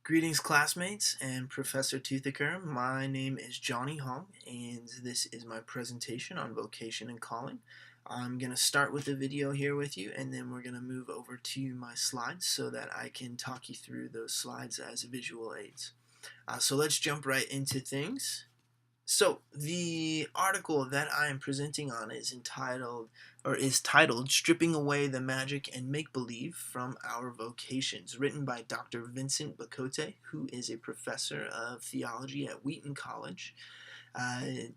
Greetings, classmates and Professor Toothaker. My name is Johnny Hong, and this is my presentation on vocation and calling. I'm going to start with a video here with you, and then we're going to move over to my slides so that I can talk you through those slides as visual aids. So let's jump right into things. So the article that I am presenting on is titled Stripping Away the Magic and Make-Believe from Our Vocations, written by Dr. Vincent Bacote, who is a professor of theology at Wheaton College.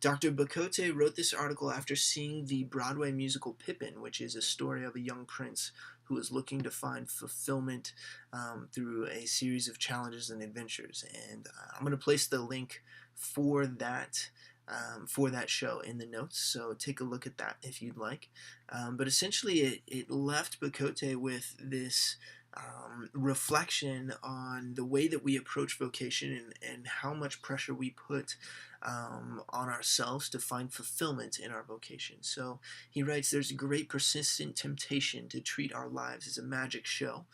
Dr. Bacote wrote this article after seeing the Broadway musical Pippin, which is a story of a young prince who is looking to find fulfillment through a series of challenges and adventures. And I'm going to place the link for that show in the notes, so take a look at that if you'd like. But essentially, it left Bacote with this reflection on the way that we approach vocation and how much pressure we put on ourselves to find fulfillment in our vocation. So he writes, there's a great persistent temptation to treat our lives as a magic show,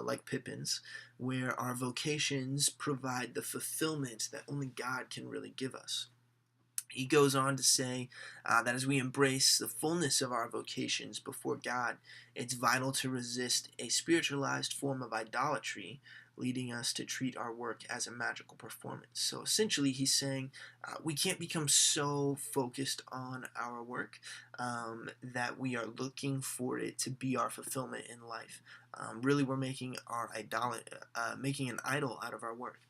like Pippin's, where our vocations provide the fulfillment that only God can really give us. He goes on to say that as we embrace the fullness of our vocations before God, it's vital to resist a spiritualized form of idolatry, leading us to treat our work as a magical performance. So essentially, he's saying we can't become so focused on our work that we are looking for it to be our fulfillment in life. Really, we're making making an idol out of our work.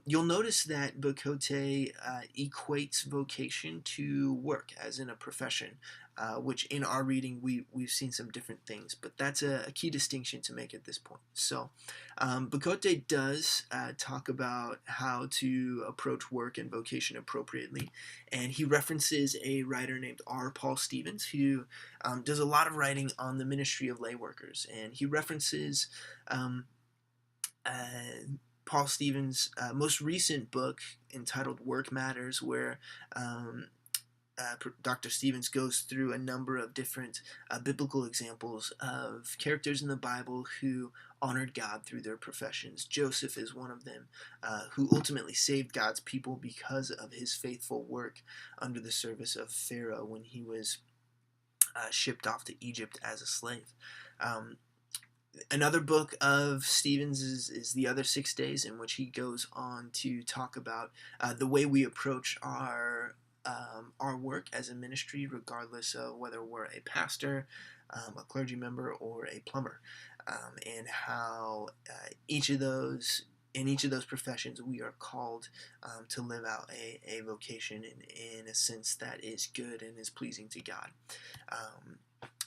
You'll notice that Bacote equates vocation to work, as in a profession, which in our reading we've seen some different things, but that's a key distinction to make at this point. So Bacote does talk about how to approach work and vocation appropriately, and he references a writer named R. Paul Stevens, who does a lot of writing on the ministry of lay workers, and he references Paul Stevens' most recent book entitled Work Matters, where Dr. Stevens goes through a number of different biblical examples of characters in the Bible who honored God through their professions. Joseph is one of them, who ultimately saved God's people because of his faithful work under the service of Pharaoh when he was shipped off to Egypt as a slave. Another book of Stevens is The Other 6 Days, in which he goes on to talk about the way we approach our work as a ministry, regardless of whether we're a pastor, a clergy member, or a plumber, and how in each of those professions we are called to live out a vocation in a sense that is good and is pleasing to God.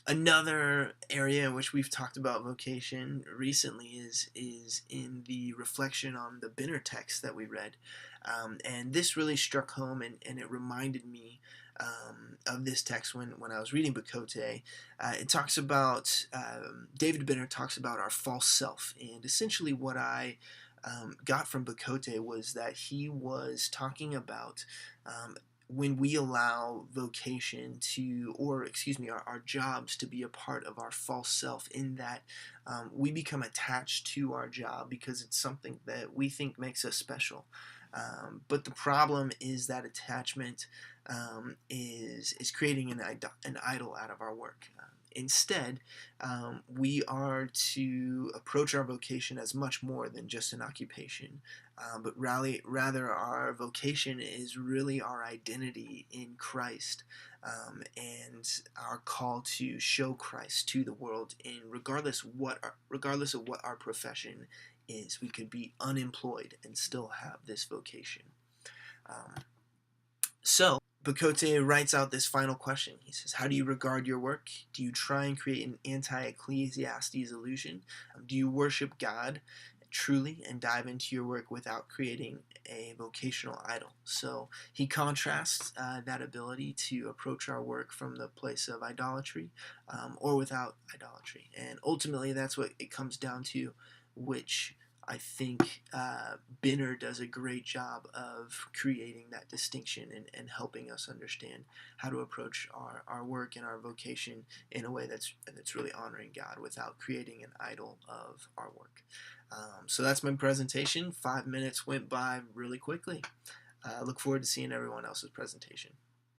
Another area in which we've talked about vocation recently is in the reflection on the Binner text that we read. And this really struck home, and it reminded me of this text when I was reading Bacote. It talks about, David Binner talks about our false self, and essentially what I got from Bacote was that he was talking about when we allow vocation to, or excuse me, our jobs to be a part of our false self, in that we become attached to our job because it's something that we think makes us special. But the problem is that attachment is creating an idol out of our work. Instead, we are to approach our vocation as much more than just an occupation, but rather our vocation is really our identity in Christ, and our call to show Christ to the world. In regardless of what our profession is, we could be unemployed and still have this vocation. So Bacote writes out this final question. He says, how do you regard your work? Do you try and create an anti-Ecclesiastes illusion? Do you worship God truly and dive into your work without creating a vocational idol? So he contrasts that ability to approach our work from the place of idolatry or without idolatry. And ultimately, that's what it comes down to, which I think Binner does a great job of creating that distinction and helping us understand how to approach our work and our vocation in a way that's really honoring God without creating an idol of our work. So that's my presentation. 5 minutes went by really quickly. I look forward to seeing everyone else's presentation.